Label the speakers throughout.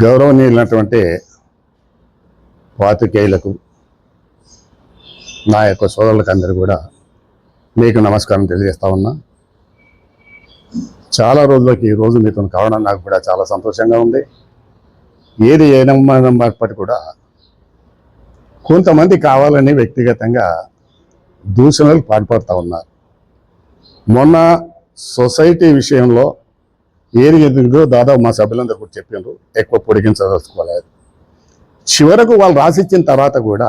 Speaker 1: గౌరవనీయులైనటువంటి పాత్రికేయులకు నా యొక్క సోదరులకు అందరూ కూడా మీకు నమస్కారం తెలియజేస్తా ఉన్నా. చాలా రోజులకి ఈ రోజు మీతో కావడం నాకు కూడా చాలా సంతోషంగా ఉంది. ఏది ఏనప్పటికీ కూడా కొంతమంది కావాలని వ్యక్తిగతంగా దూషణలకు పాల్పడుతూ ఉన్నారు. మొన్న సొసైటీ విషయంలో ఏది ఎదుగుదో దాదాపు మా సభ్యులందరూ కూడా చెప్పారు, ఎక్కువ పొడిగించదలుచుకోలేదు. చివరకు వాళ్ళు రాసిచ్చిన తర్వాత కూడా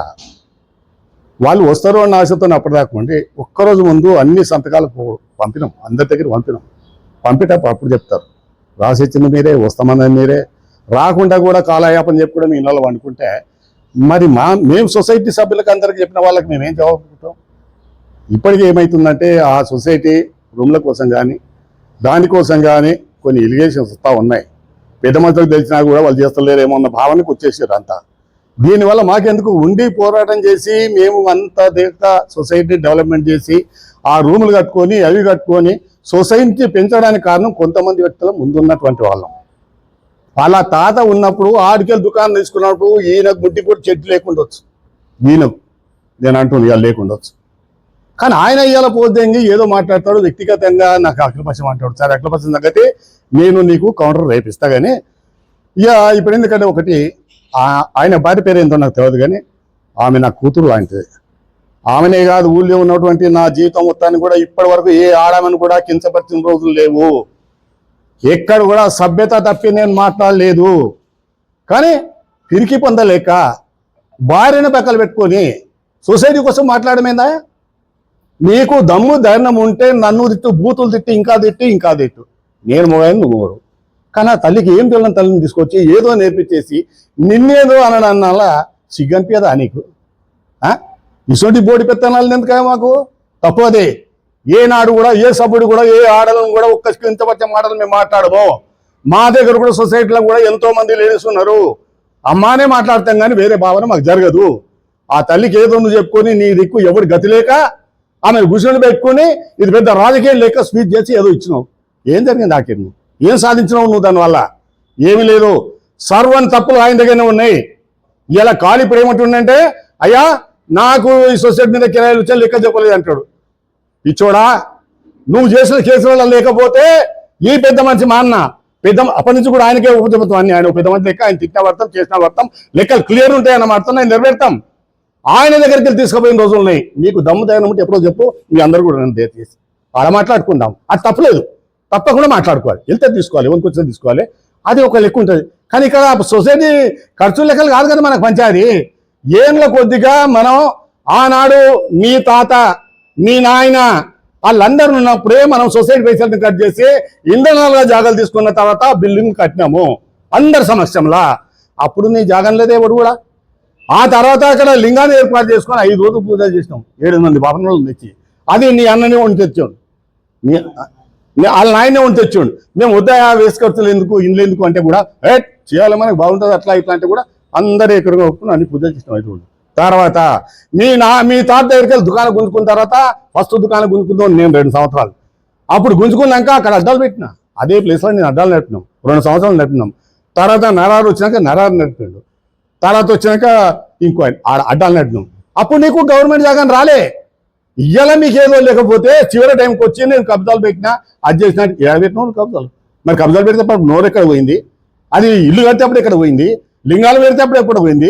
Speaker 1: వాళ్ళు వస్తారు అన్న ఆశతో అప్పటిదాకా ఒక్కరోజు ముందు అన్ని సంతకాలు పంపినాం, అందరి దగ్గర పంపేటప్పుడు అప్పుడు చెప్తారు రాసిచ్చింది మీరే, వస్తామన్నది మీరే, రాకుండా కూడా కాలయాపన చెప్పి కూడా మీ ఇళ్ళలో అనుకుంటే మరి మేము సొసైటీ సభ్యులకు అందరికి చెప్పిన వాళ్ళకి మేమేం జవాబుకుంటాం? ఇప్పటికీ ఏమవుతుందంటే ఆ సొసైటీ రూమ్ల కోసం కానీ దానికోసం కానీ కొన్ని ఎలిగేషన్స్ వస్తూ ఉన్నాయి. పెద్ద మనుషులకు తెలిసినా కూడా వాళ్ళు చేస్తలేరేమో అన్న భావనకు వచ్చేసారు అంతా. దీనివల్ల మాకెందుకు ఉండి పోరాటం చేసి మేము అంత దేశ సొసైటీ డెవలప్మెంట్ చేసి ఆ రూములు కట్టుకొని అవి కట్టుకొని సొసైటీ పెంచడానికి కారణం కొంతమంది వ్యక్తుల ముందున్నటువంటి వాళ్ళం. అలా తాత ఉన్నప్పుడు ఆడికెళ్ళి దుకాణం తీసుకున్నప్పుడు ఈయనకు ముట్టి కూడా చెట్టు లేకుండొచ్చు, ఈయనకు నేను అంటున్నాను ఇవాళ లేకుండొచ్చు. కానీ ఆయన ఇవాళ పోద్దేంగి ఏదో మాట్లాడతాడు, వ్యక్తిగతంగా నాకు అఖిలపక్షం అంటాడు. సార్ అఖిలపక్షం తగ్గతి నేను నీకు కౌంటర్ రేపిస్తా. కానీ ఇక ఇప్పుడు ఎందుకంటే ఒకటి ఆయన భార్య పేరు ఏంటో నాకు తెలియదు, కానీ ఆమె నా కూతురు లాంటిది. ఆమెనే కాదు ఊళ్ళో ఉన్నటువంటి నా జీవితం మొత్తాన్ని కూడా ఇప్పటి వరకు ఏ ఆడమని కూడా కించపరిచిన రోజులు లేవు. ఎక్కడ కూడా సభ్యత తప్పి నేను మాట్లాడలేదు. కానీ పిరికి పొందలేక భార్యను పక్కన పెట్టుకొని సొసైటీ కోసం మాట్లాడమేందా? నీకు దమ్ము ధైర్యం ఉంటే నన్ను తిట్టు, బూతులు తిట్టి ఇంకా తిట్టు. నేను మొగాయని నువ్వు మొగడు. కానీ ఆ తల్లికి ఏం తెలియని తల్లిని తీసుకొచ్చి ఏదో నేర్పించేసి నిన్నేదో అనడాన్నలా సిగ్గనిపించదా నీకు? ఇటువంటి బోడి పెత్తనాలు ఎందుకు మాకు? తప్పు అదే. ఏనాడు కూడా ఏ సభ్యుడు కూడా ఏ ఆడలను కూడా ఒక్క కించపరిచే మాటలు మేము మాట్లాడము. మా దగ్గర కూడా సొసైటీలో కూడా ఎంతో మంది లేడీస్ ఉన్నారు. అమ్మానే మాట్లాడతాం కానీ వేరే భావన మాకు జరగదు. ఆ తల్లికి ఏదో నువ్వు చెప్పుకొని నీ దిక్కు ఎవరు గతి లేక ఆమె గుసలు పెట్టుకుని ఇది పెద్ద రాజకీయం లేక స్పీచ్ చేసి ఏదో ఇచ్చినావు. ఏం జరిగింది ఆఖరి? ఏం సాధించినావు నువ్వు దానివల్ల? ఏమీ లేదు. సర్వం తప్పులు ఆయన దగ్గరనే ఉన్నాయి. ఇలా ఖాళీ ఇప్పుడు ఏమంటుండంటే అయ్యా నాకు ఈ సొసైటీ మీద కిరాయిలు వచ్చా లెక్క చెప్పలేదు అంటాడు. ఇచ్చోడా నువ్వు చేసిన కేసులలో లేకపోతే ఈ పెద్ద మనిషి మా అన్న పెద్ద అప్పటి నుంచి కూడా ఆయనకే ఉపజెబుతాం. అన్ని ఆయన పెద్ద మనిషి లెక్క, ఆయన తిట్టిన పడతాం, చేసిన పడతాం, లెక్కలు క్లియర్ ఉంటాయి అన్న మాటతో ఆయన నెరవేర్తాం. ఆయన దగ్గరికి వెళ్ళి తీసుకుపోయిన రోజులు ఉన్నాయి. నీకు దమ్ము ధైర్యం ఉంటే ఎప్పుడో చెప్పు, మీ అందరూ కూడా నన్ను చేసి ఆడ మాట్లాడుకుందాం. అది తప్పలేదు, తప్పకుండా మాట్లాడుకోవాలి. వెళ్తే తీసుకోవాలి, వనుకొచ్చిన తీసుకోవాలి, అది ఒక లెక్క ఉంటుంది. కానీ ఇక్కడ సొసైటీ ఖర్చు లెక్కలు కాదు కదా మనకు పంచాయతీ. ఏండ్ల కొద్దిగా మనం ఆనాడు మీ తాత మీ నాయన వాళ్ళందరూ ఉన్నప్పుడే మనం సొసైటీ పైసలను కట్ చేసి ఇంధనాలుగా జాగాలు తీసుకున్న తర్వాత బిల్డింగ్ కట్టినాము అందరి సమక్షంలో. అప్పుడు నీ జాగం లేదే ఎవడు కూడా. ఆ తర్వాత అక్కడ లింగాన్ని ఏర్పాటు చేసుకొని 5 రోజులు పూజలు చేసినాం, 7 మంది బాపనలు తెచ్చి. అది నీ అన్ననే వండి తెచ్చాడు, వాళ్ళ నాయనే వండి తెచ్చాడు. మేము వద్దా వేసుకొచ్చులు ఎందుకు ఇండ్లు ఎందుకు అంటే కూడా చేయాలి మనకు బాగుంటుంది అట్లా ఇట్లా అంటే కూడా అందరూ ఎక్కడిగా ఒప్పుకుని అన్ని పూజలు చేసినాం 5 రోజులు. తర్వాత మీ తాత దగ్గరికి వెళ్ళి దుకాణం గుంజుకున్న తర్వాత ఫస్ట్ దుకాణం గుంజుకుందాం నేను 2 సంవత్సరాలు. అప్పుడు గుంజుకున్నాక అక్కడ అడ్డాలు పెట్టినా, అదే ప్లేస్లో నేను అడ్డాలు నడిపినాం, 2 సంవత్సరాలు నడిపినాం. తర్వాత నరారు వచ్చినాక నరారు నడిపాడు, తర్వాత వచ్చినాక ఇంకో అడ్డాలు నడిపినాం. అప్పుడు నీకు గవర్నమెంట్ జాగా రాలే. ఇయ్యాల మీకు ఏదో లేకపోతే చివరి టైంకి వచ్చి నేను కబ్జాలు పెట్టినా అది చేసినట్టు ఏడ పెట్టినా కబ్జాలు. మరి కబ్జాలు పెడితే అప్పుడు నోరు ఎక్కడ పోయింది? అది ఇల్లు కడితేప్పుడు ఎక్కడ పోయింది? లింగాలు పెడితేప్పుడు ఎక్కడ పోయింది?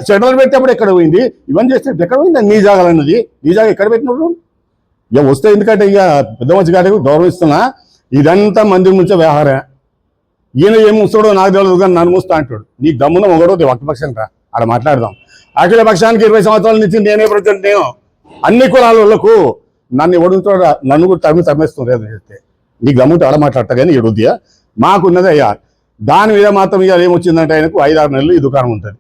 Speaker 1: చెడలు పెట్టేప్పుడు ఎక్కడ పోయింది? ఇవన్నీ చేస్తే ఎక్కడ పోయింది నీ జాగాలు అన్నది? నీ జాగా ఎక్కడ పెట్టినప్పుడు ఇక వస్తే ఎందుకంటే ఇక పెద్ద మంచి గారికి గౌరవిస్తున్నా. ఇదంతా మంది నుంచే వ్యవహారం. ఈయన ఏం ముస్తాడో నాకు తెలియదు కానీ నన్ను మూస్తా అంటాడు. నీ దమ్మున ఒకడో అఖిలపక్షం రా, ఆడ మాట్లాడదాం. అఖిల పక్షానికి 20 సంవత్సరాల నుంచి నేనే ప్రెసిడెంట్. నేను అన్ని కులాల వాళ్ళకు నన్ను ఎవడుంటాడు, నన్ను కూడా తమ్మేస్తుంది. చేస్తే నీకు దమ్ముంటే ఆడ మాట్లాడతా కానీ ఎడుద్దియా మాకున్నది అయ్యా. దాని మీద మాత్రం ఇక ఏమొచ్చిందంటే ఆయనకు 5-6 నెలలు ఈ దుకాణం ఉంటుంది,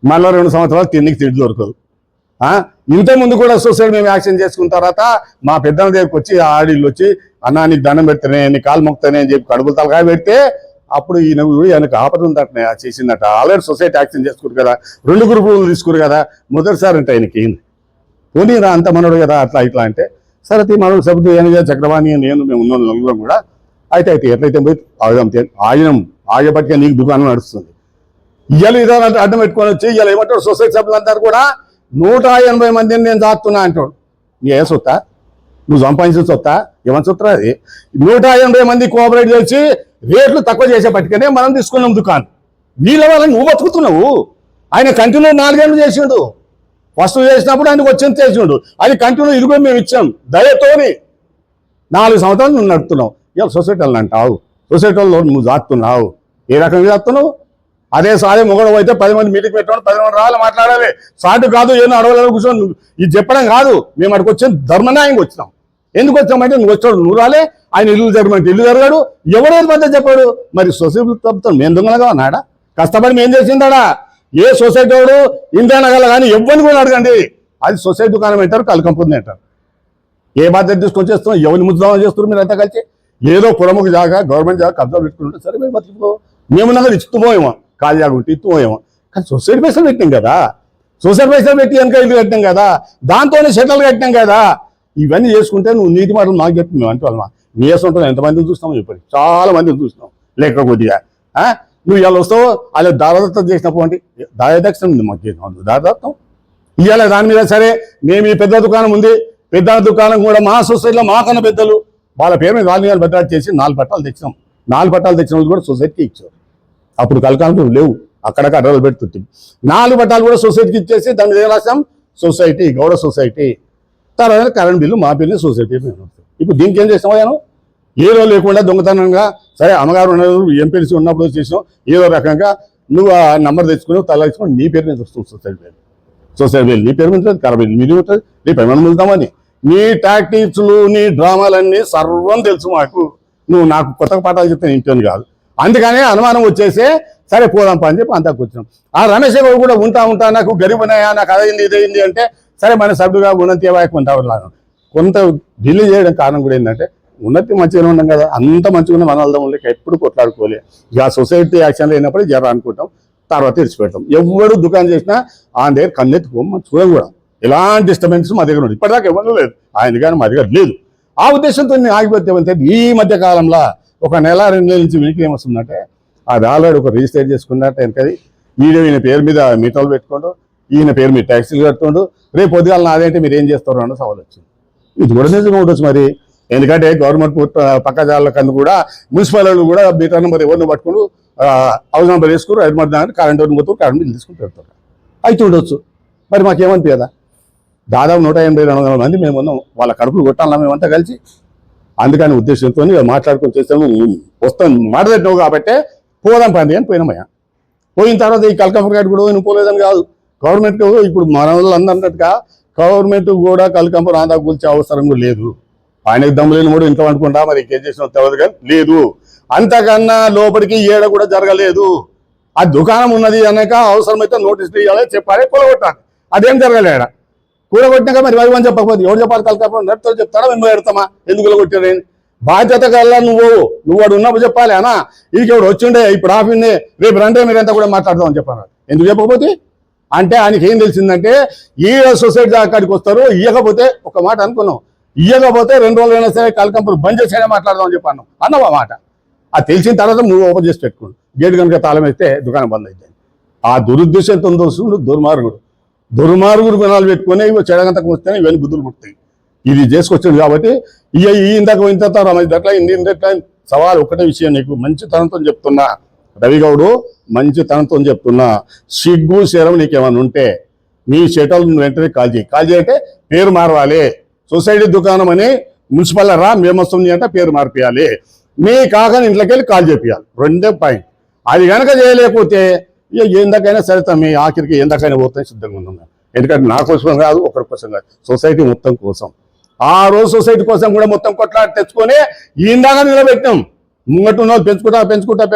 Speaker 1: మళ్ళీ 2 సంవత్సరాలు తిండి దొరకదు. ఇంతకుముందు కూడా సొసైటీ మేము యాక్షన్ చేసుకున్న తర్వాత మా పెద్దల దగ్గరికి వచ్చి ఆడిళ్ళు వచ్చి అన్నా నీకు దండం పెడతానే, నీ కాలు మొక్తానే అని చెప్పి కడుపులు తలకాయ పెడితే అప్పుడు ఈయనకు ఆపద ఉందట చేసిందట. ఆల్రెడీ సొసైటీ యాక్షన్ చేసుకురు కదా, 2 గ్రూపులు తీసుకురు కదా, మొదటిసారి అంటే ఆయనకి ఏంది పోనీ రా అంత మనోడు కదా అట్లా ఇట్లా అంటే సరే మనోడు సభ్యుడు చక్రవాణి నేను మేము ఉన్న నలుగురం కూడా అయితే ఎట్లయితే పోయి ఆగినాం. ఆగేపట్టిగా నీకు దుకాణం నడుస్తుంది. ఇవాళ ఇదో అడ్డం పెట్టుకొని వచ్చి ఇవాళ ఏమంటాడు సొసైటీ సభ్యులందరూ కూడా 180 మందిని నేను దాస్తున్నా అంటాడు. నీ ఏ సొత్తా? నువ్వు సంపాదించిన సొత్తా? ఏమని సొత్తా అది? 180 మంది కోఆపరేట్ చేసి రేట్లు తక్కువ చేసేపట్టుకనే మనం తీసుకున్నాం దుకాణం. వీళ్ళ వాళ్ళని నువ్వు బతుకుతున్నావు. ఆయన కంటిన్యూ 4 ఏళ్ళు చేసిండు. ఫస్ట్ చేసినప్పుడు ఆయనకు వచ్చింది చేసిండు. అది కంటిన్యూ ఇదిగో మేము ఇచ్చాం దయతోని 4 సంవత్సరాలు నువ్వు నడుపుతున్నావు. ఇవాళ సొసైటీ వాళ్ళని అంటావు, సొసైటీ వాళ్ళు నువ్వు దాస్తున్నావు. ఏ రకంగా దాస్తున్నావు? అదే మొగడు అయితే 10 మంది మీటింగ్ పెట్టాడు, 10 మంది రావాలి మాట్లాడాలి. సాటు కాదు ఏమో అడవలేదు కూర్చొని ఇది చెప్పడం కాదు. మేము అక్కడికి వచ్చి ధర్మన్యాయంగా వచ్చినాం. ఎందుకు వచ్చామంటే నువ్వు వచ్చాడు, నువ్వు రాలే. ఆయన ఇల్లు జరగమంటే ఇల్లు జరగాడు. ఎవరేది మధ్య చెప్పాడు? మరి సొసైటీ తప్పుతాం మేము దొంగలుగా ఉన్నాడా? కష్టపడి మేము చేసిందాడా? ఏ సొసైటీ వాడు ఇండియా నగల కానీ ఎవరిని కూడా అడగండి, అది సొసైటీ దుకాణం అంటారు, కలకంపుంది అంటారు. ఏ బాధ్యత తీసుకొని చేస్తున్నాం? ఎవరిని ముద్దామని చేస్తున్నారు మీరు అంతా కలిసి? ఏదో పురముఖ జాగా గవర్నమెంట్ జాగా కబ్జా పెట్టుకుంటే సరే మేము బతుకుపో, మేమున్నా ఇచ్చుకుపోయేమో, కాలు జాగా ఉంటే ఇస్తుపోయేమో. కానీ సొసైటీ పైసలు పెట్టాం కదా, సొసైటీ పైసలు పెట్టి వెనక ఇల్లు కట్టాం కదా, దాంతోనే షెటర్లు కట్టాం కదా. ఇవన్నీ చేసుకుంటే నువ్వు నీతి మాటలు మాకు చెప్పి మేము అంటే వాళ్ళమా నీ వేస్తుంటాం. ఎంతమందిని చూస్తామో చెప్పండి, చాలా మందిని చూసినాం లేక కొద్దిగా. నువ్వు ఇవాళ వస్తావు అలా దారదత్తం చేసినప్పుడు అంటే దారదక్షిణ ఉంది మాకు దారదత్తం ఇవాళ దాని మీద. సరే మేము ఈ పెద్ద దుకాణం ఉంది, పెద్ద దుకాణం కూడా మా సొసైటీలో మాకన్నా పెద్దలు వాళ్ళ పేరు మీద 4 పట్టాలు చేసి 4 పట్టాలు తెచ్చినాం. 4 పట్టాలు తెచ్చిన వాళ్ళు కూడా సొసైటీకి ఇచ్చారు. అప్పుడు కలకాలం లేవు, అక్కడక్కడ అడ్డలు పెడుతుంది. 4 పట్టాలు కూడా సొసైటీకి ఇచ్చేసి దాని మీద రాసాం సొసైటీ, గౌడ సొసైటీ. తర్వాత కరెంట్ బిల్లు మా బిల్లు సొసైటీ. ఇప్పుడు దీనికి ఏం చేసామయ్యాను? ఏదో లేకుండా దొంగతనంగా సరే అమ్మగారు ఉన్నారు ఎంపీసీ ఉన్నప్పుడు చేసినాం. ఏదో రకంగా నువ్వు ఆ నంబర్ తెచ్చుకుని తల తెచ్చుకొని నీ పేరు మీద వస్తుంది సొసైటీ బిల్. సొసైటీ బిల్ నీ పేరు మీద ఉంటుంది, కరెంట్ బిల్ మీది ఉంటుంది. రేపు ఏమైనా వెళ్తామని నీ టాక్టిక్స్లు నీ డ్రామాలన్నీ సర్వం తెలుసు మాకు. నువ్వు నాకు కొత్త పాఠాలు చెప్తే ఇంటోని కాదు. అందుకనే అనుమానం వచ్చేసే సరే పోదాం పని చెప్పి అంతా కూర్చున్నాం. ఆ రమేష్ గారు కూడా ఉంటా నాకు గరీబున్నాయా, నాకు అదైంది ఇదైంది అంటే సరే మన సభ్యుగా ఉన్నతి ఉంటాను. కొంత ఢిల్లీ చేయడం కారణం కూడా ఏంటంటే ఉన్నతి మంచిగానే ఉన్నాం కదా, అంత మంచిగా ఉన్న మన వెళ్దాం లేక ఎప్పుడు కొట్లాడుకోలే. ఇక సొసైటీ యాక్షన్లో అయినప్పుడు జర అనుకుంటాం, తర్వాత తెచ్చిపెడతాం. ఎవరు దుకాణం చేసినా ఆయన దగ్గర కన్నెత్తుకోం, మనం చూడం కూడా. ఎలాంటి డిస్టర్బెన్స్ మా దగ్గర ఉంది ఇప్పటిదాకా ఎవరు లేదు, ఆయన కానీ మా దగ్గర లేదు. ఆ ఉద్దేశంతో నేను ఆగిపోతే ఈ మధ్య కాలంలో 1 నెల 2 నెలల నుంచి వీనికి ఏమొస్తుందంటే అది ఆల్రెడీ ఒక రిజిస్టర్ చేసుకున్నట్టు వెనకది ఈయన పేరు మీద మీటర్లు పెట్టుకోండు, ఈయన పేరు మీద ట్యాక్సీలు కట్టుకోండు. రేపు పొద్దుగాల నాదేంటే మీరు ఏం చేస్తారు అన్న సవాల్ వచ్చింది. ఇది కూడా నిజంగా ఉండొచ్చు మరి, ఎందుకంటే గవర్నమెంట్ పక్క జాల కన్నా కూడా మున్సిపల్ వాళ్ళు కూడా మీటర్ నెంబర్ ఎవరిని పట్టుకుని హౌస్ నెంబర్ వేసుకుని 5 మంది కరెంట్ ఎవరిని పోతారు, కరెంట్ బిల్ తీసుకుని పెడతారు. అయితే ఉండొచ్చు మరి మాకేమనిపించదా? దాదాపు 180-200 మంది మేము ఉన్నాం, వాళ్ళ కడుపులు కొట్టాలా మేమంతా కలిసి. అందుకని ఉద్దేశంతో మాట్లాడుకొని చేస్తాము. వస్తాం మాట్లాడినావు కాబట్టే పోదాం పంది అని పోయినామయ్యా. పోయిన తర్వాత ఈ కలకంపర్ గారు కూడా నువ్వు పోలేదని కాదు, గవర్నమెంట్ ఇప్పుడు మన వాళ్ళు అన్నట్టుగా గవర్నమెంట్ కూడా కలకంపర్ ఆంధ్ర గురించి అవసరం కూడా లేదు. ఆయనకు దమ్ములేని కూడా ఇంట్లో అనుకుంటా మరి ఇంకేం చేసిన తెలియదు కానీ లేదు. అంతకన్నా లోపలికి ఏడ కూడా జరగలేదు. ఆ దుకాణం ఉన్నది అన్నాక అవసరమైతే నోటీసులు ఇవ్వాలి, చెప్పాలి, కూలగొట్టాలి. అదేం జరగలేడ. కూలగొట్టినాక మరి వైవని చెప్పకపోతే ఎవరు చెప్పాలి? కలకంపర్ నడుతో చెప్తారా మేము పెడతామా? ఎందుకు కూలగొట్టారు? బాధ్యత కల్లా నువ్వు వాడు ఉన్నప్పుడు చెప్పాలి. అన్నా ఇది ఎవడు వచ్చిండే ఇప్పుడు ఆపిండే రేపు రండే మీరంతా కూడా మాట్లాడదామని చెప్పాను. ఎందుకు చెప్పకపోతే అంటే ఆయనకి ఏం తెలిసిందంటే ఈ సొసైటీ అక్కడికి వస్తారు, ఇవ్వకపోతే ఒక మాట అనుకున్నాం, ఇవ్వకపోతే 2 రోజులైనా సరే కలకంపర్ బంద్ చేసేనే మాట్లాడదామని చెప్పాను. అన్నావు ఆ మాట. అది తెలిసిన తర్వాత నువ్వు ఓపెన్ చేసి పెట్టుకోండి, గేటు కనుక తాళం వేస్తే దుకాణం బంద్ అయితే. ఆ దురుద్దేశంతో దోస్తుడు దుర్మార్గుడు గుణాలు పెట్టుకుని ఇవి చెడగంతకు వస్తేనే ఇవన్నీ బుద్ధులు పుడతాయి. ఇది చేసుకొచ్చింది కాబట్టి ఇంతకు ఇంత ఇంత సవాల్ ఒకటే విషయం, నీకు మంచితనంతో చెప్తున్నా రవిగౌడు, మంచితనంతో చెప్తున్నా, సిగ్గు శరం నీకేమైనా ఉంటే నీ షటల్ వెంటనే కాల్ చేయి అంటే పేరు మారవాలి. సొసైటీ దుకాణం అని మున్సిపల్ రా మేము వస్తుంది అంటే పేరు మార్పియాలి. మీ కాకని ఇంట్లోకి వెళ్ళి కాల్ చేపియాలి. 2 పాయింట్. అది కనుక చేయలేకపోతే ఎందుకైనా సరే మీ ఆఖరికి ఎందుకైనా పోతాయి సిద్ధంగా ఉన్నాం. ఎందుకంటే నా కోసం కాదు, ఒకరి కోసం కాదు, సొసైటీ మొత్తం కోసం. ఆ రోజు సొసైటీ కోసం కూడా మొత్తం కొట్లాడి తెచ్చుకొని ఇందాక నిలబెట్టినాం. ముంగట్టు ఉన్న వాళ్ళు పెంచుకుంటా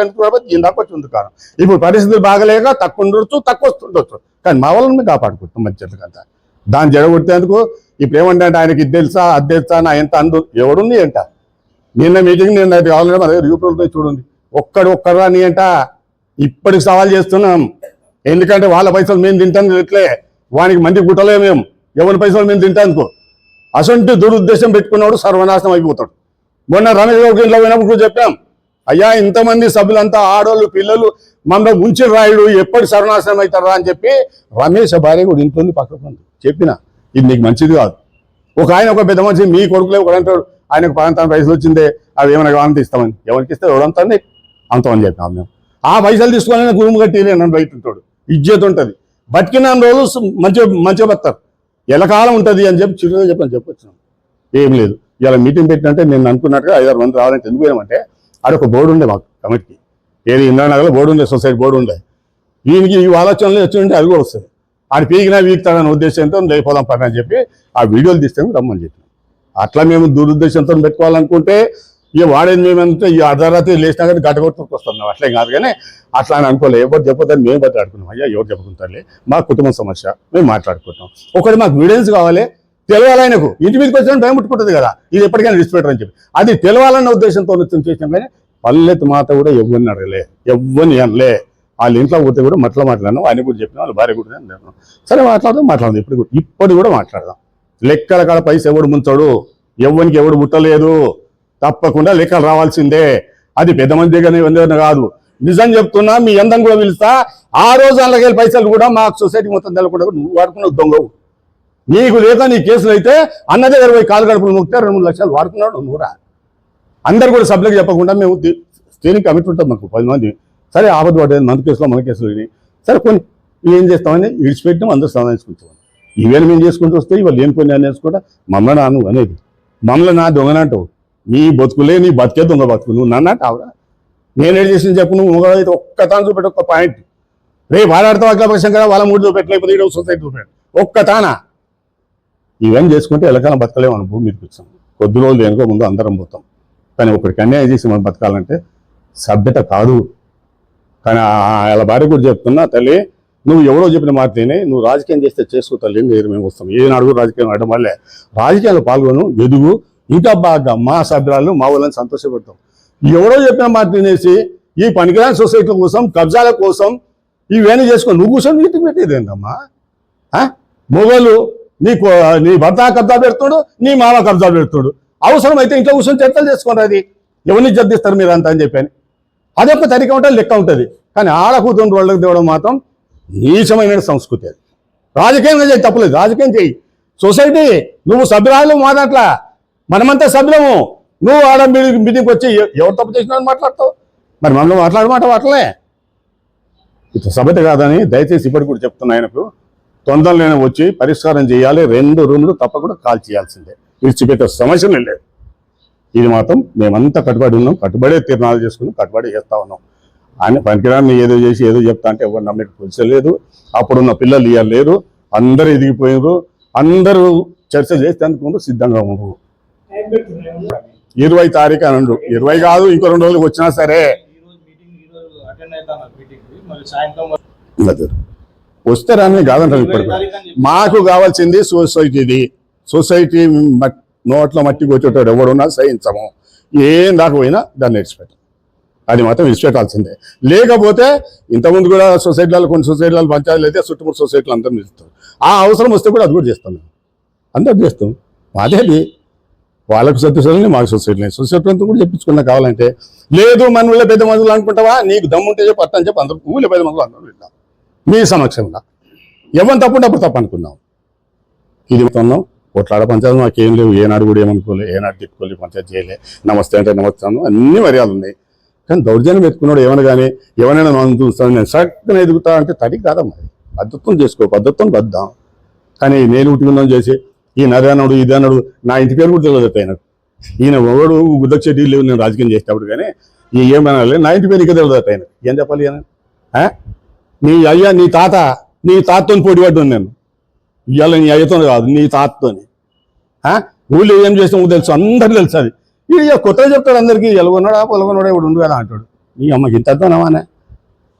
Speaker 1: ఇందాక వచ్చి ఉంది కారణం. ఇప్పుడు పరిస్థితులు బాగలేక తక్కువ ఉండొచ్చు, తక్కువ వస్తుండొచ్చు, కానీ మా వాళ్ళని కాపాడుకుంటాం మంచిగా. దాన్ని జడగొట్టేందుకు ఇప్పుడు ఏమంటే ఆయనకి ఇది తెలుసా అది తెలుసా నా ఎంత అందు ఎవడుంది అంట. నిన్న మీటింగ్ నిన్న కావాలంటే మన దగ్గర యూపీలో చూడండి, ఒక్కరా నీ అంట. ఇప్పటికి సవాల్ చేస్తున్నాం, ఎందుకంటే వాళ్ళ పైసలు మేము తింటాను ఎట్లే, వానికి మంది గుట్టలే మేము, ఎవరి పైసలు మేము తింటానుకో. అసంటి దురుద్దేశం పెట్టుకున్నాడు సర్వనాశనం అయిపోతాడు. మొన్న రమేష్ గౌడ్ ఇంట్లో పోయినప్పుడు చెప్పాం, అయ్యా ఇంతమంది సభ్యులంతా ఆడోళ్ళు పిల్లలు మన ఉంచి రాయుడు ఎప్పటి సర్వనాశనం అవుతారా అని చెప్పి రమేష్ భార్య కూడా ఇంట్లో పక్కకు చెప్పిన ఇది నీకు మంచిది కాదు. ఒక ఆయన ఒక పెద్ద మనిషి మీ కొడుకులే ఒకడు అంటాడు ఆయనకు పదంతా పైసలు వచ్చిందే అవి ఏమైనా కావాలంటే ఇస్తామని, ఎవరికి ఇస్తే ఎవడంతా అంతమని చెప్పినాం మేము. ఆ పైసలు తీసుకొని గురుము కట్టి నన్ను బయట ఉంటాడు, ఇజ్జత్ ఉంటుంది, బతికిన రోజు మంచిగా బతారు, ఎలకాలం ఉంటుంది అని చెప్పి చిరుగా చెప్పొచ్చినాం. ఏం లేదు ఇలా మీటింగ్ పెట్టినంటే నేను అనుకున్నట్టుగా 5-6 మంది రావాలంటే ఎందుకు పోయామంటే ఆడొక బోర్డు ఉండే మాకు కమిటీకి, ఏది ఇంద్రానగర్లో బోర్డు ఉండే, సొసైటీ బోర్డు ఉండే. వీనికి ఈ ఆలోచనలు వచ్చి ఉంటే అది కూడా వస్తుంది. ఆడు పీకినా వీక్తాడని ఉద్దేశంతో లేకపోదాం పని అని చెప్పి ఆ వీడియోలు తీస్తే రమ్మని చెప్పినాం. అట్లా మేము దురుద్దేశంతో పెట్టుకోవాలనుకుంటే ఇక వాడేది మేమంటే ఈ అర్ధరాత్రి లేచినా కానీ గట్టగొట్టుకు వస్తున్నాం, అట్లే కాదు. కానీ అట్లా అని అనుకోలేదు, ఎవరు చెప్పొద్దని మేము మాట్లాడుకున్నాం. అయ్యా ఎవరు చెప్పుకుంటారులే, మా కుటుంబ సమస్య మేము మాట్లాడుకుంటాం. ఒకటి మాకు వీడియోస్ కావాలి, తెలవాలి, ఆయనకు ఇంటి మీదకి వచ్చిన భయం పుట్టుకుంటుంది కదా, ఇది ఎప్పటికైనా డిస్పెక్టర్ అని చెప్పి అది తెలవాలన్న ఉద్దేశంతో చేసినాం. కానీ పల్లెత్తు మాట కూడా ఎవరిని అడగలే, ఎవరిని అనలే. వాళ్ళ ఇంట్లో పోతే కూడా మాట్లాడినాం, ఆయన కూడా చెప్పినా, వాళ్ళ భార్య కూడా అన్నాను. సరే మాట్లాడదాం ఇప్పుడు కూడా మాట్లాడదాం. లెక్కల కాడ పైసా ఎవడు ముంచాడు, ఎవరికి ఎవడు ముట్టలేదు, తప్పకుండా లెక్కలు రావాల్సిందే. అది పెద్ద మంది దగ్గర కాదు, నిజం చెప్తున్నా. మీ అందరం కూడా పిలుస్తా. ఆ రోజు అలాగే పైసలు కూడా మా సొసైటీ మొత్తం తెలకుండా నువ్వు వాడుకున్నావు దొంగవు. నీకు లేక నీ కేసులు అయితే అన్న దగ్గర పోయి కాలు గడుపులు ముక్తే 2-3 లక్షలు వాడుకున్నాడు నువ్వురా. అందరు కూడా సభ్యులకు చెప్పకుండా మేము స్టేనింగ్ కమిటీ ఉంటాం, మాకు 10 మంది. సరే ఆపద పడేది మన కేసులు సరే కొన్ని ఏం చేస్తామని విడిచిపెట్టినాం, అందరూ సమాధానించుకుంటాం. ఈవేళ మేము చేసుకుంటూ వస్తే ఇవాళ లేని కొన్ని అని వేసుకుంటా మమ్మల్ని నాను అనేది, మమ్మల్ని నా దొంగనంటావు. నీ బతుకులే నీ బతికే దొంగ బతుకు, నువ్వు నన్ను అంటావురా. నేనేం చేసింది చెప్పు, నువ్వు అయితే ఒక్క తాను చూపెట్టి ఒక్క పాయింట్. రేపు ఆడాడుతావు అఖిలపక్షం కదా, వాళ్ళ 3 చూపెట్టలేకపోతే ఈరోజు సొసైటీ చూపెట్టు ఒక్క తానా. ఇవన్నీ చేసుకుంటే ఎలకాలం బతకలేము అని భూమి మీదకి వచ్చాం. కొద్ది రోజులు దేనికో ముందు అందరం పోతాం. కానీ ఒకరికి అన్యాయం చేసి మనం బతకాలంటే సభ్యత కాదు. కానీ వాళ్ళ భార్య కూడా చెప్తున్నా, తల్లి నువ్వు ఎవరో చెప్పిన మాట తినే, నువ్వు రాజకీయం చేస్తే చేసుకో తల్లి, మేము వస్తాం. ఏనాడు రాజకీయం ఆడడం వల్లే రాజకీయాలు పాల్గొను, ఎదుగు, ఇంకా బాగా మా సభ్యులను మా వాళ్ళని సంతోషపెడతాం. ఎవరో చెప్పిన మాట తినేసి ఈ పనికిరాని సొసైటీల కోసం, కబ్జాల కోసం ఇవన్నీ చేసుకో, నువ్వు కూర్చొని నీటికి పెట్టేది ఏంటమ్మా. మొగలు నీ భర్త కబ్జా పెడుతుడు, నీ మామ కబ్జా పెడుతుడు. అవసరమైతే ఇంట్లో కూర్చొని చర్చలు చేసుకోండి, అది ఎవరిని జద్దిస్తారు మీరు అంతా అని చెప్పాను. అదొక తరిక ఉంటుంది, లెక్క ఉంటుంది. కానీ ఆడ కూతురు వాళ్ళకి తేవడం మాత్రం నీచమైన సంస్కృతి. అది రాజకీయంగా చేయి, తప్పలేదు, రాజకీయం చేయి. సొసైటీ నువ్వు సభ్యురాలు మాట్లాడలా, మనమంతా సభ్యులము. నువ్వు ఆడ మీటింగ్కి వచ్చి ఎవరు తప్పు చేసినా మాట్లాడతావు, మరి మనం మాట్లాడమాట వాటలే. ఇట్లా సభ్యత కాదని దయచేసి ఇప్పటికి కూడా చెప్తున్నా, ఆయనకు తొందరలోనే వచ్చి పరిష్కారం చేయాలి. 2 రూములు తప్పకుండా కాల్ చేయాల్సిందే, విడిచిపెట్టే సమస్యనే లేదు. ఇది మాత్రం మేమంతా కట్టుబడి ఉన్నాం, కట్టుబడే తీర్మానాలు చేసుకున్నాం, కట్టుబడి చేస్తా ఉన్నాం. ఆయన పనికిరాన్ని ఏదో చేసి ఏదో చెప్తా అంటే ఎవరు నమ్మకం తెలిసలేదు. అప్పుడున్న పిల్లలు ఇవ్వలేరు, అందరూ ఎదిగిపోయారు, అందరూ చర్చ చేసేందుకు సిద్ధంగా ఉన్నారు. 20 తారీఖు అనండు, 20 కాదు ఇంకో 2 రోజులకు వచ్చినా సరే వస్తే రాని కాదంటారు. ఇప్పటికి మాకు కావాల్సింది సొసైటీ నోట్ల మట్టి కొట్టేటోడు ఎవడున్నా సహించము, ఏం దాకపోయినా దాన్ని విడిచిపెట్టాం. అది మాత్రం విడిచిపెట్టాల్సిందే. లేకపోతే ఇంతకుముందు కూడా సొసైటీలలో కొన్ని సొసైటీలలో పంచాయతీలు అయితే చుట్టుముట్టు సొసైటీలు అందరూ నిలుస్తారు. ఆ అవసరం వస్తే కూడా అది కూడా చేస్తాం, మేము అందరూ చేస్తాం. అదేది వాళ్ళకు సొసైటీని మాకు సొసైటీ అంతా కూడా చెప్పించుకున్నా. కావాలంటే లేదు మన ఊళ్ళో పెద్ద మందులు అనుకుంటావా, నీకు దమ్ముంటే చెప్పి అర్థం చెప్పి అందరూ ఊళ్ళో పెద్ద మందులు అందరూ వింటాం మీ సమక్షంగా. ఎవరిని తప్పుంటే అప్పుడు తప్పు అనుకుందాం. ఇది ఉన్నాం కొట్లాడ పంచాయతీ మాకేం లేవు, ఏనాడు కూడా ఏమనుకోలే, ఏనాడు తిట్టుకోలే, పంచాయతీ చేయలే. నమస్తే అంటే నమస్తాను, అన్ని మర్యాదలు ఉన్నాయి. కానీ దౌర్జన్యం ఎత్తుకున్నాడు ఏమైనా కానీ ఎవరైనా మనం చూస్తాను నేను సడక్కున ఎదుగుతా అంటే తడికి కాదమ్మా. పద్ధతులు చేసుకో, పద్ధతులను వద్దాం. కానీ నేను ఉట్టుకుందాం చేసి ఈయన అదే అన్నాడు ఇదే అన్నాడు, నా ఇంటి పేరు కూడా తెలియదు ఆయనకు. ఈయన ఒకడు గుద్దకు చెట్టు లేవు నేను రాజకీయం చేసేటప్పుడు. కానీ ఏమన్నా నా ఇంటి పేరు ఇక తెలియదు ఆయనకు. ఏం చెప్పాలి ఆయన, నీ అయ్యా నీ తాతతో పోటీపడ్డాను నేను. ఇవాళ నీ అయ్యతో కాదు, నీ తాతతోని. ఊళ్ళో ఏం చేస్తామో తెలుసు, అందరికీ తెలుసు. అది ఇక కొత్తగా చెప్తాడు అందరికీ, ఎలాగొన్నాడా పొలగొన్నాడా ఇప్పుడు ఉండు కదా అంటాడు. నీ అమ్మకి ఇంత అర్థనామానే,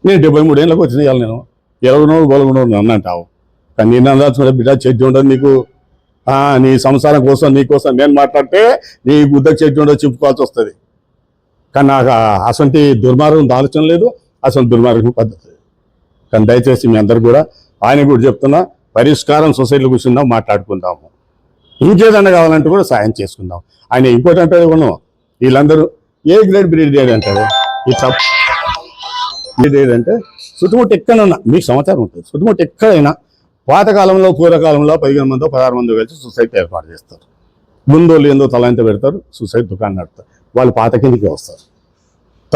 Speaker 1: నేను 73 ఏళ్ళకి వచ్చిన ఇవాళ నేను ఎలాగొన్నాడు పొలగొన్నాడు నన్ను అంటావు. కానీ నేను అందాల్సిన బిడ్డ చెట్టు ఉండదు నీకు, నీ సంసారం కోసం నీ కోసం నేను మాట్లాడితే నీ గుద్దకు చెట్టు ఉండదు చెప్పుకోవాల్సి వస్తుంది. కానీ నాకు అసంటి దుర్మార్గం ఆలోచన లేదు, అసలు దుర్మార్గం పద్ధతి. కానీ దయచేసి మీ అందరు కూడా ఆయన కూడా చెప్తున్నా, పరిష్కారం సొసైటీలో కూర్చుందాం, మాట్లాడుకుందాము. ఇంకేదన్నా కావాలంటే కూడా సాయం చేసుకుందాం. ఆయన ఇంకోటి అంటే వీళ్ళందరూ ఏ గ్రేడ్ బ్రీడ్ అంటారు. ఈ తప్పు ఏంటంటే చుట్టుముట్టు ఎక్కడైనా మీకు సమాచారం ఉంటుంది, చుట్టుముట్టు ఎక్కడైనా పాతకాలంలో పూర్వకాలంలో 15 మందో 16 మందో కలిసి సొసైటీ ఏర్పాటు చేస్తారు. ముందోళ్ళు ఏందో తలాంత పెడతారు, సొసైటీ దుకాణం నడుపుతారు. వాళ్ళు పాత కిందికి వస్తారు.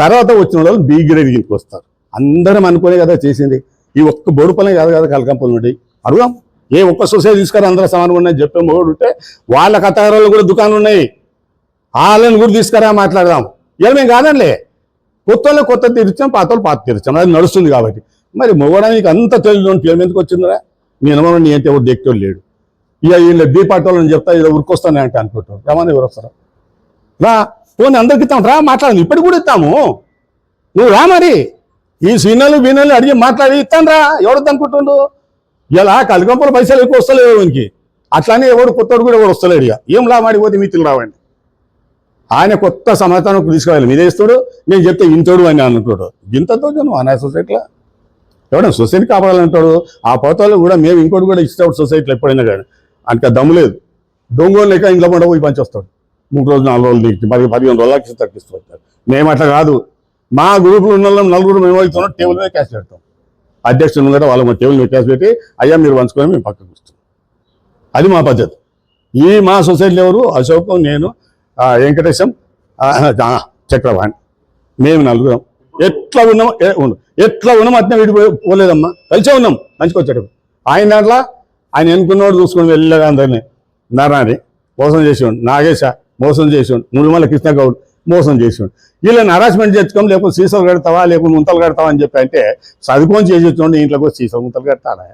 Speaker 1: తర్వాత వచ్చిన వాళ్ళు బీ గ్రేడ్ కిందికి వస్తారు. అందరం అనుకునే కదా చేసింది. ఈ ఒక్క బొడుపలే కాదు కదా కలకంపలు నుండి అడుగుదాం. ఏ ఒక్క సొసైటీ తీసుకురా అందరూ సమానంగా ఉన్నాయి చెప్పే మొగడు ఉంటే వాళ్ళ కథారాలు కూడా దుకాణాలు ఉన్నాయి, వాళ్ళని కూడా తీసుకురా మాట్లాడదాం. ఇలా మేము కాదంలే, కొత్త వాళ్ళు కొత్త తీర్చాం, పాత వాళ్ళు పాత తీర్చాం, అది నడుస్తుంది. కాబట్టి మరి మొగడానికి అంత తెలియదు పేరు ఎందుకు వచ్చిందిరా? నీ అనుమానం నీ అంటే ఎవరు దిక్కు లేడు. ఇక వీళ్ళు బీపాటి వాళ్ళని చెప్తా ఇలా ఉరికొస్తానే అంటే అనుకుంటారు. రమణ ఎవరు వస్తారా? రా పోనీ అందరికి ఇస్తాం, రా మాట్లాడండి, ఇప్పటికి కూడా ఇస్తాము. నువ్వు రా మరి ఈ సీనియర్లు బీనియర్లు అడిగి మాట్లాడి ఇస్తాను రా. ఎవరు అనుకుంటుండు? ఇలా కలికంపల పైసలు ఎక్కువ వస్తలేవు వీనికి, అట్లానే ఎవడు కొత్తడు కూడా ఎవరు వస్తలేడు. ఇక ఏం లామాడిపోతే మీతులు రావండి. ఆయన కొత్త సమాచారం తీసుకోవాలి, మీదే ఇస్తాడు. నేను చెప్తే ఇంతోడు అని అనుకుంటాడు. ఇంతతో నువ్వు అనే సొసైటీలో ఎవడన్నా సొసైటీ కాపాడాలంటాడు. ఆ పోతాలు కూడా మేము ఇంకోటి కూడా ఇస్తాడు సొసైటీలో ఎప్పుడైనా కానీ. అంత దమ్ము లేదు. దొంగలు లేక ఇంట్లో పండుగ పోయి పనిచేస్తాడు. 3 రోజులు 4 రోజులు నీకు 15 రోజులకి తగ్గిస్తూ వచ్చారు. మేము అట్లా కాదు. మా గ్రూపులో ఉన్న వాళ్ళం నలుగురు మేము అవుతున్నాం, టేబుల్ మీద క్యాష్ పెడతాం. అధ్యక్షుడు కదా వాళ్ళ మా టేబుల్ మీద క్యాష్ పెట్టి అయ్యా మీరు పంచుకొని మేము పక్కకు ఇస్తాం. అది మా పద్ధతి. ఈ మా సొసైటీలో ఎవరు? అశోక్, నేను, వెంకటేశం, చక్రవాణి, మేము నలుగురం ఎట్లా ఉన్నాం అట్నే వీడికి పోలేదమ్మా. కలిసే ఉన్నాం మంచిగా వచ్చాడు. ఆయన దాంట్లో ఆయన ఎన్నుకున్నవాడు చూసుకొని వెళ్ళగా అందరినీ నారాయణ మోసం చేసేవాడు, నాగేశ మోసం చేసేవాడు, నువ్వు కృష్ణ గౌడ్ మోసం చేసేవాడు. వీళ్ళని హరాస్మెంట్ చేసుకోం, లేకపోతే సీసాలు కడతావా లేకపోతే ముంతలు కడతావా అని చెప్పి అంటే చదువుకొని చేసేవాడు. ఇంట్లోకి వచ్చి సీసాలు ముంతలు కడతాడా?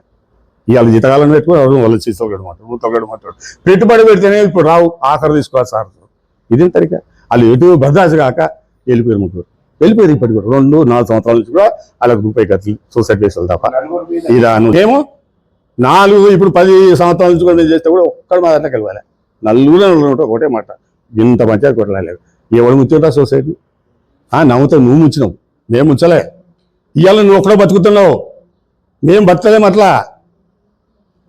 Speaker 1: ఇవాళ జీతకాలం పెట్టుకుని వాళ్ళు సీసాలు కడమంటారు, ముంతలు కడమంటారు. పెట్టుబడి పెడితేనే ఇప్పుడు రావు, ఆఖరు తీసుకోవాలి సార్. ఇదేం తరిక? వాళ్ళు ఎటు భద్రాసి కాక వెళ్ళిపోయారు. ముగ్గురు వెళ్ళిపోయారు. ఇప్పటికి కూడా 2-4 సంవత్సరాల నుంచి కూడా వాళ్ళకి రూపాయి ఖర్చు సొసైటీ వేసారు తప్ప ఇలా ఏమో 4 ఇప్పుడు 10 సంవత్సరాల నుంచి కూడా నేను చేస్తే కూడా ఒక్కడు మా దాంట్లో కలవాలి. నలుగురు ఒకటే మాట, ఇంత పంచాయతీ కొట్టలేదు. ఎవడు ముచ్చుంటా సొసైటీ? నవ్వుతావు, నువ్వు ముచ్చినావు, మేము ముచ్చలే. ఇవాళ నువ్వు ఒక్కడో బతుకుతున్నావు, మేము బతకలేము. అట్లా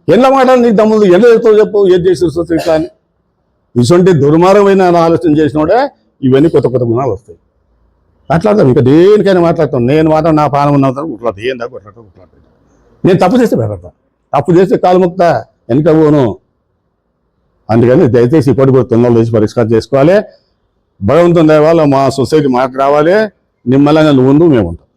Speaker 1: ఎన్న మాటలు నీకు దమ్ములు ఎన్న చెప్తావు చెప్పు, ఏది చేసి సొసైటీ అని. ఇటువంటి దుర్మార్గమైన ఆలోచన చేసినోడే ఇవన్నీ కొత్త కొత్త గుణాలు వస్తాయి. మాట్లాడతాం, ఇంకా దేనికైనా మాట్లాడతాం. నేను మాత్రం నా పాలన ఉన్నంత కొట్లాడతాను, ఏం దాకా కొట్లాడతాను. నేను తప్పు చేస్తే భయపడతాను, తప్పు చేస్తే కాలు ముక్తా వెనక పోను. అందుకని దయచేసి ఇప్పటి కూడా తొందరలో చేసి పరిష్కారం చేసుకోవాలి. భగవంతుని దయ వల్ల మా సొసైటీ మాకు రావాలి. నిమ్మలంగా నువ్వు మేము ఉంటాం.